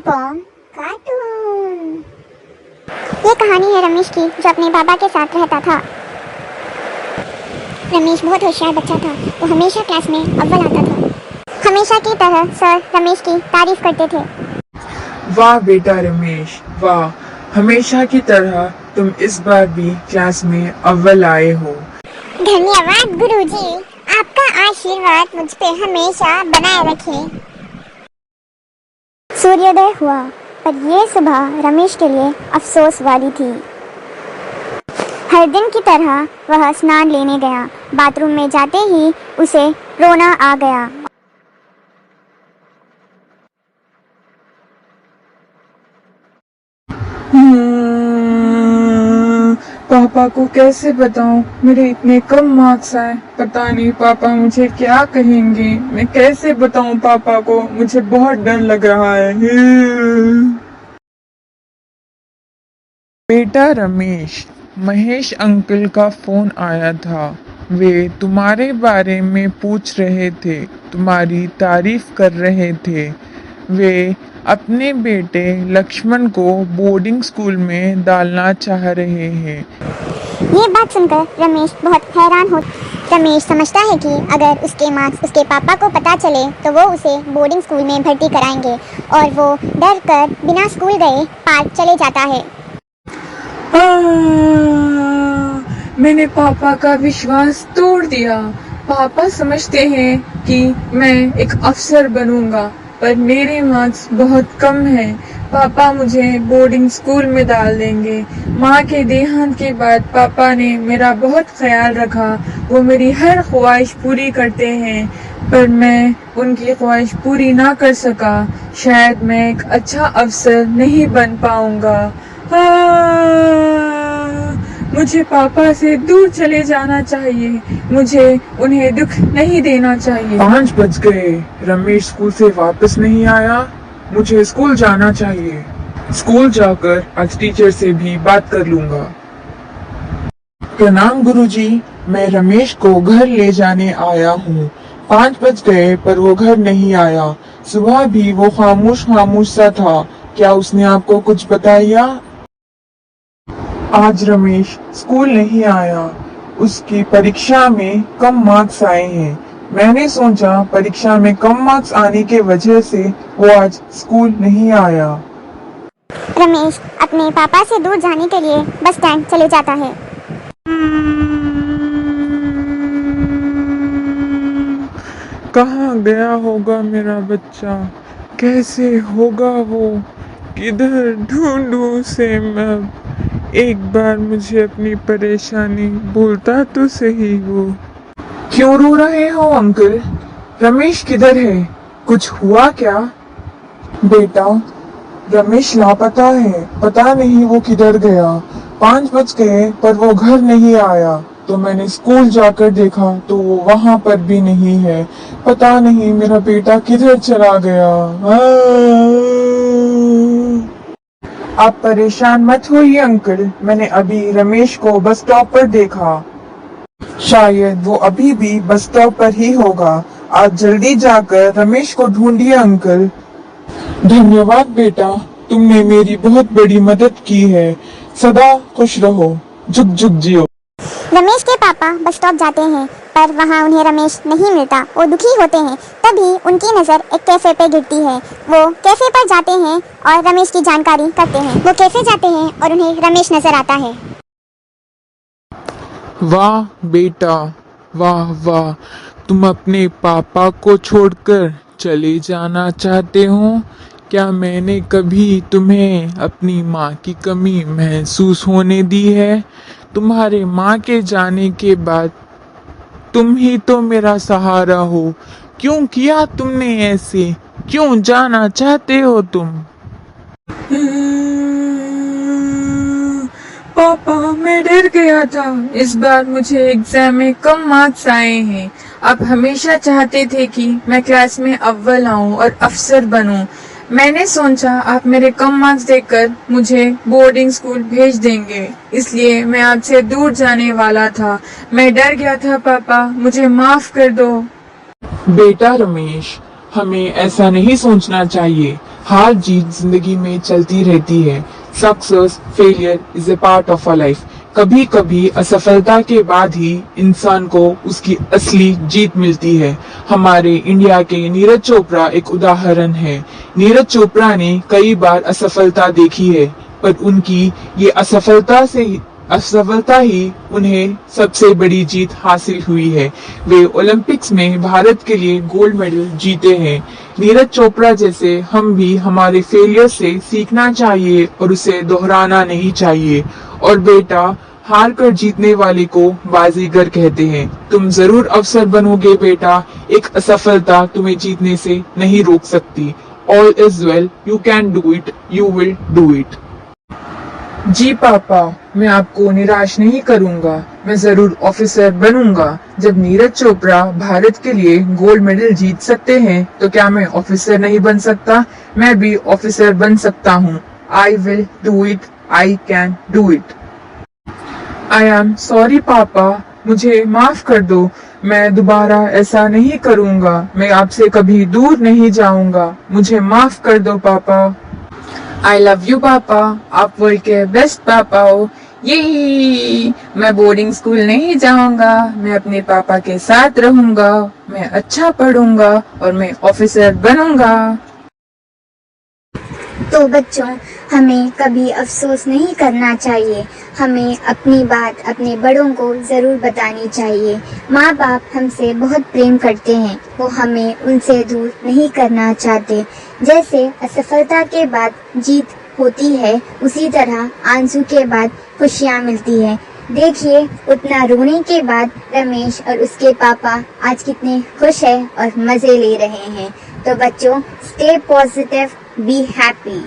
पॉम cartoon. ये कहानी है रमेश की, जो अपने बाबा के साथ रहता था। रमेश बहुत होशियार बच्चा था। वो हमेशा क्लास में अव्वल आता था। हमेशा की तरह सर रमेश की तारीफ करते थे। वाह बेटा रमेश, वाह, हमेशा की तरह तुम इस बार भी क्लास में अव्वल आए हो। धन्यवाद गुरुजी, आपका आशीर्वाद मुझ पे हमेशा बनाए रखे। सूर्योदय हुआ, पर यह सुबह रमेश के लिए अफसोस वाली थी। हर दिन की तरह वह स्नान लेने गया। बाथरूम में जाते ही उसे रोना आ गया। पापा को कैसे बताऊं मेरे इतने कम मार्क्स आए। पता नहीं पापा मुझे क्या कहेंगे। मैं कैसे बताऊं पापा को, मुझे बहुत डर लग रहा है। बेटा रमेश, महेश अंकल का फोन आया था। वे तुम्हारे बारे में पूछ रहे थे, तुम्हारी तारीफ कर रहे थे। वे अपने बेटे लक्ष्मण को बोर्डिंग स्कूल में डालना चाह रहे हैं। ये बात सुनकर रमेश बहुत हैरान हो। रमेश समझता है कि अगर उसके मार्क्स उसके पापा को पता चले तो वो उसे बोर्डिंग स्कूल में भर्ती कराएंगे, और वो डर कर बिना स्कूल गए पार्क चले जाता है। मैंने पापा का विश्वास तोड़ दिया। पापा समझते हैं कि मैं एक अफसर बनूंगा, पर मेरे मार्क्स बहुत कम हैं। पापा मुझे बोर्डिंग स्कूल में डाल देंगे। माँ के देहांत के बाद पापा ने मेरा बहुत ख्याल रखा। वो मेरी हर ख्वाहिश पूरी करते हैं, पर मैं उनकी ख्वाहिश पूरी ना कर सका। शायद मैं एक अच्छा अफसर नहीं बन पाऊंगा। मुझे पापा से दूर चले जाना चाहिए। मुझे उन्हें दुख नहीं देना चाहिए। 5 बज गए, रमेश स्कूल से वापस नहीं आया। मुझे स्कूल जाना चाहिए। स्कूल जाकर आज टीचर से भी बात कर लूंगा। प्रणाम गुरुजी, मैं रमेश को घर ले जाने आया हूँ। 5 बज गए पर वो घर नहीं आया। सुबह भी वो खामोश खामोश सा था। क्या उसने आपको कुछ बताया? आज रमेश स्कूल नहीं आया। उसकी परीक्षा में कम मार्क्स आए हैं। मैंने सोचा परीक्षा में कम मार्क्स आने के वजह से वो आज स्कूल नहीं आया। रमेश अपने पापा से दूर जाने के लिए बस स्टैंड चले जाता है। कहाँ गया होगा मेरा बच्चा? कैसे होगा वो? किधर ढूंढूं उसे मैं? एक बार मुझे अपनी परेशानी भूलता तो सही वो। क्यों रो रहे हो अंकल? रमेश किधर है? कुछ हुआ क्या? बेटा, रमेश लापता है। पता नहीं वो किधर गया। 5 बज गए पर वो घर नहीं आया। तो मैंने स्कूल जाकर देखा तो वो वहां पर भी नहीं है। पता नहीं मेरा बेटा किधर चला गया। आप परेशान मत होइए अंकल, मैंने अभी रमेश को बस स्टॉप पर देखा। शायद वो अभी भी बस स्टॉप पर ही होगा। आज जल्दी जाकर रमेश को ढूंढिए अंकल। धन्यवाद बेटा, तुमने मेरी बहुत बड़ी मदद की है। सदा खुश रहो, जुग जुग जियो। रमेश के पापा बस स्टॉप जाते हैं, पर वहाँ उन्हें रमेश नहीं मिलता। वो दुखी होते हैं। तभी उनकी नज़र एक कैफे पे गिरती है। वो कैफे पर जाते हैं और रमेश की जानकारी करते हैं। वो कैफे जाते हैं और उन्हें रमेश नजर आता है। वाह बेटा, वाह वाह, तुम अपने पापा को छोड़कर चले जाना चाहते हो? क्या मैंने कभी तुम्हें अपनी माँ की कमी महसूस होने दी है? तुम्हारे माँ के जाने के बाद तुम ही तो मेरा सहारा हो। क्यों किया तुमने ऐसे? क्यों जाना चाहते हो तुम? पापा, मैं डर गया था। इस बार मुझे एग्जाम में कम मार्क्स आए हैं। आप हमेशा चाहते थे कि मैं क्लास में अव्वल आऊं और अफसर बनूं। मैंने सोचा आप मेरे कम मार्क्स देखकर मुझे बोर्डिंग स्कूल भेज देंगे, इसलिए मैं आपसे दूर जाने वाला था। मैं डर गया था पापा, मुझे माफ कर दो। बेटा रमेश, हमें ऐसा नहीं सोचना चाहिए। हार जीत जिंदगी में चलती रहती है। Success failure is a part of our life. कभी कभी असफलता के बाद ही इंसान को उसकी असली जीत मिलती है। हमारे इंडिया के नीरज चोपड़ा एक उदाहरण है। नीरज चोपड़ा ने कई बार असफलता देखी है, पर उनकी ये असफलता ही उन्हें सबसे बड़ी जीत हासिल हुई है। वे ओलंपिक्स में भारत के लिए गोल्ड मेडल जीते हैं। नीरज चोपड़ा जैसे हम भी हमारे फेलियर से सीखना चाहिए और उसे दोहराना नहीं चाहिए। और बेटा, हार कर जीतने वाले को बाजीगर कहते हैं। तुम जरूर अफसर बनोगे बेटा। एक असफलता तुम्हें जीतने से नहीं रोक सकती। All is well, you can do it, you will do it. जी पापा, मैं आपको निराश नहीं करूंगा। मैं जरूर ऑफिसर बनूंगा। जब नीरज चोपड़ा भारत के लिए गोल्ड मेडल जीत सकते हैं, तो क्या मैं ऑफिसर नहीं बन सकता? मैं भी ऑफिसर बन सकता हूँ। I will do it, I can do it. I am sorry पापा, मुझे माफ कर दो। मैं दोबारा ऐसा नहीं करूंगा। मैं आपसे कभी दूर नहीं जाऊंगा। मुझे माफ कर दो पापा। आई लव यू पापा, आप वर्ल्ड के बेस्ट पापा हो। ये मैं बोर्डिंग स्कूल नहीं जाऊंगा। मैं अपने पापा के साथ रहूंगा। मैं अच्छा पढ़ूंगा और मैं ऑफिसर बनूंगा। तो बच्चों, हमें कभी अफसोस नहीं करना चाहिए। हमें अपनी बात अपने बड़ों को जरूर बतानी चाहिए। माँ बाप हमसे बहुत प्रेम करते हैं, वो हमें उनसे दूर नहीं करना चाहते। जैसे असफलता के बाद जीत होती है, उसी तरह आंसू के बाद खुशियाँ मिलती है। देखिए, उतना रोने के बाद रमेश और उसके पापा आज कितने खुश है और मजे ले रहे हैं। तो बच्चों, स्टे पॉजिटिव, बी हैप्पी।